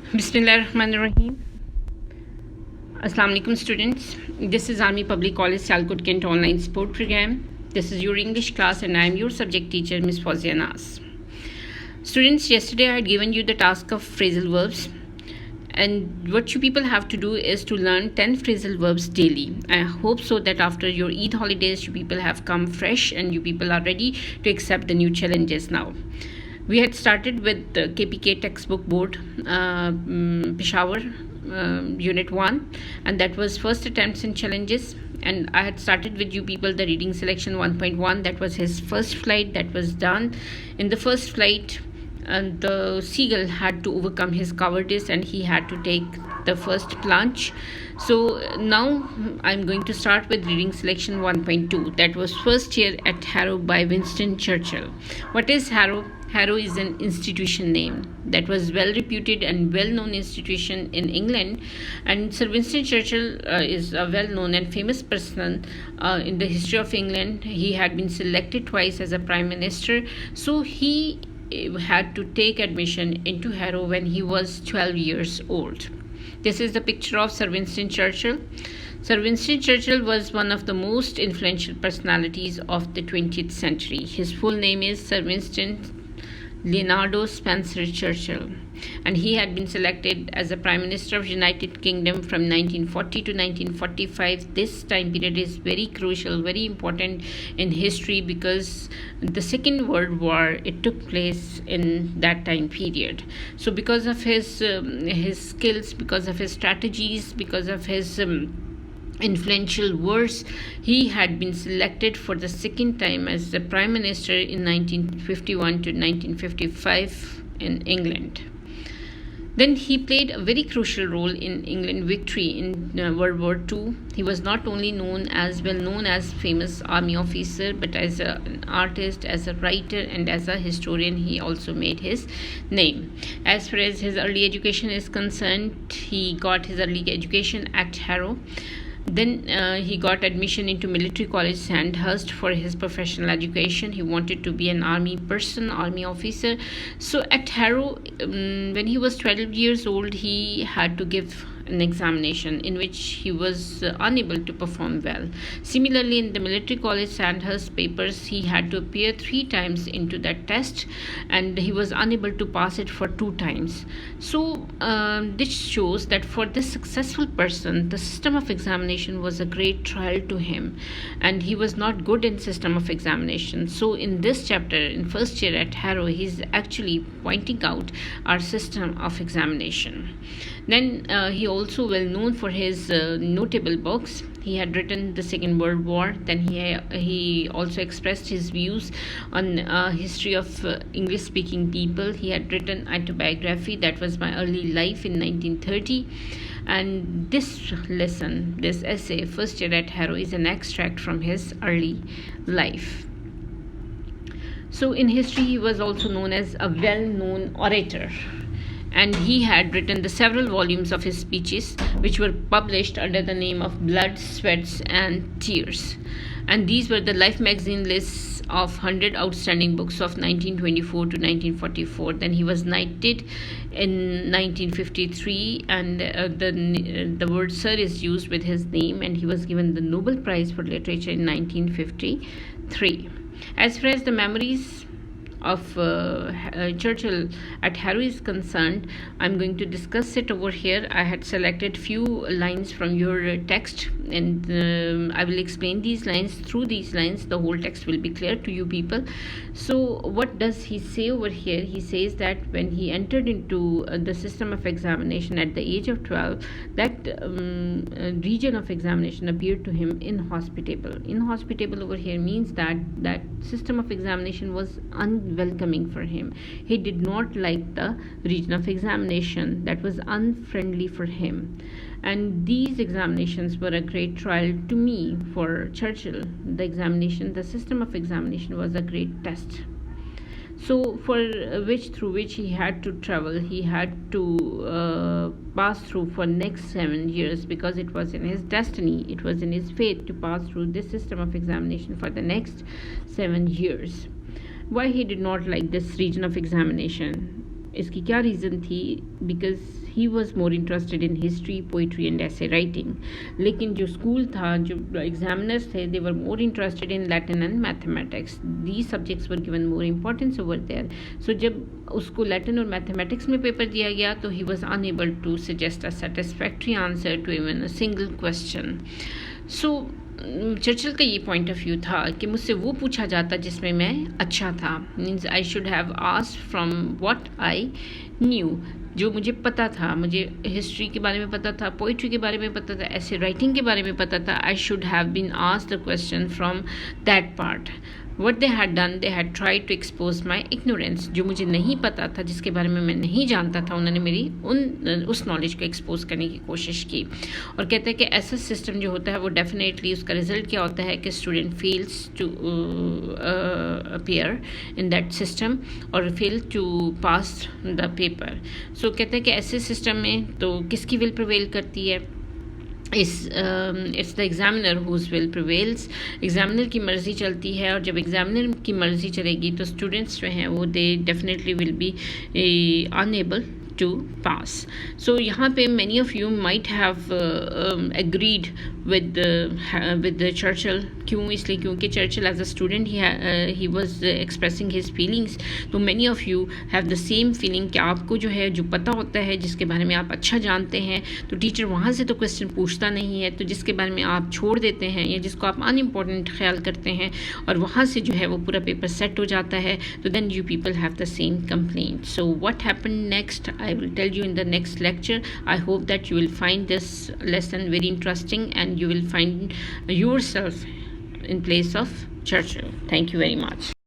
Bismillahirrahmanirrahim. Assalamu alaikum students. This is Army Public College Sialkot Kent online sport program. This is your English class and I am your subject teacher Miss Fawzia Nas. Students, yesterday I had given you the task of phrasal verbs, and what you people have to do is to learn 10 phrasal verbs daily. I hope so that after your Eid holidays you people have come fresh and you people are ready to accept the new challenges now. We had started with the KPK textbook board, Peshawar, unit 1, and that was first attempts and challenges. And I had started with you people the reading selection 1.1. That was his first flight. That was done. In the first flight, and the seagull had to overcome his cowardice and he had to take the first plunge. So now I'm going to start with reading selection 1.2. That was First Year at Harrow by Winston Churchill. What is Harrow? Harrow is an institution name that was well reputed and well known institution in England, and Sir Winston Churchill is a well known and famous person in the history of England. He had been selected twice as a prime minister, so he had to take admission into Harrow when he was 12 years old. This is the picture of Sir Winston Churchill. Sir Winston Churchill was one of the most influential personalities of the 20th century. His full name is Sir Winston Leonardo Spencer Churchill, and he had been selected as a Prime Minister of United Kingdom from 1940 to 1945. This time period is very crucial, very important in history because the Second World War, it took place in that time period. So because of his skills, because of his strategies, because of his influential words, he had been selected for the second time as the Prime Minister in 1951 to 1955 in England. Then he played a very crucial role in England victory in World War II. He was not only known as famous army officer, but as an artist, as a writer, and as a historian. He also made his name. As far as his early education is concerned, he got his early education at Harrow. Then he got admission into Military College Sandhurst for his professional education. He wanted to be an army officer. So at Harrow, when he was 12 years old, he had to give an examination in which he was unable to perform well. Similarly, in the Military College Sandhurst papers, he had to appear 3 times into that test and he was unable to pass it for 2 times. So this shows that for this successful person, the system of examination was a great trial to him, and he was not good in system of examination. So in this chapter, in First Year at Harrow, he's actually pointing out our system of examination. Then he also well known for his notable books. He had written the Second World War. Then he also expressed his views on history of English speaking people. He had written autobiography, that was my early life, in 1930. And this lesson, this essay, First Year at Harrow, is an extract from his early life. So in history, he was also known as a well-known orator, and he had written the several volumes of his speeches which were published under the name of Blood, Sweats and Tears. And these were the Life magazine lists of 100 outstanding books of 1924 to 1944. Then he was knighted in 1953, and the word sir is used with his name, and he was given the Nobel Prize for Literature in 1953. As far as the memories of Churchill at Harrow is concerned, I'm going to discuss it over here. I had selected few lines from your text, and I will explain these lines. Through these lines, the whole text will be clear to you people. So what does he say over here? He says that when he entered into the system of examination at the age of 12, that region of examination appeared to him inhospitable. Inhospitable over here means that system of examination was unwelcoming for him. He did not like the region of examination, that was unfriendly for him. And these examinations were a great trial to me. For Churchill, the system of examination was a great test. So through which he had to travel, he had to pass through for next 7 years, because it was in his destiny, it was in his fate to pass through this system of examination for the next 7 years. Why he did not like this region of examination? इसकी क्या reason थी? Because he was more interested in history, poetry and essay writing. लेकिन जो school था, जो examiners थे, they were more interested in Latin and mathematics. The subjects were given more importance over there. So जब उसको Latin और mathematics में paper दिया गया तो he was unable to suggest a satisfactory answer to even a single question. So Churchill का ये point of view था कि मुझसे वो पूछा जाता जिसमें मैं अच्छा था. Means I should have asked from what I knew, जो मुझे पता था. मुझे हिस्ट्री के बारे में पता था, पोइट्री के बारे में पता था, ऐसे राइटिंग के बारे में पता था. I should have been asked the question from that part. What they had done, they had tried to expose my ignorance. जो मुझे नहीं पता था, जिसके बारे में मैं नहीं जानता था, उन्होंने मेरी उस नॉलेज को एक्सपोज करने की कोशिश की. और कहते हैं कि ऐसा सिस्टम जो होता है वो डेफिनेटली उसका रिजल्ट क्या होता है कि student fails to appear in that system और fail to pass the paper. So कहते हैं कि ऐसे सिस्टम में तो किसकी विल प्रिवेल करती है? It's the examiner who's will prevails. Examiner की मर्ज़ी चलती है, और जब एग्जामिनर की मर्ज़ी चलेगी तो स्टूडेंट्स जो हैं वो they definitely will be unable to pass. So यहाँ पे many of you might have agreed with the Churchill. क्यों? इसलिए क्योंकि Churchill as a student he was expressing his feelings. तो many of you have the same feeling कि आपको जो है जो पता होता है, जिसके बारे में आप अच्छा जानते हैं, तो टीचर वहाँ से तो क्वेश्चन पूछता नहीं है, तो जिसके बारे में आप छोड़ देते हैं या जिसको आप अनइम्पॉर्टेंट ख्याल करते हैं और वहाँ से जो है वो पूरा पेपर सेट हो जाता है, तो then you people have the same complaint. So what happened next? I will tell you in the next lecture. I hope that you will find this lesson very interesting and you will find yourself in place of Churchill. Thank you very much.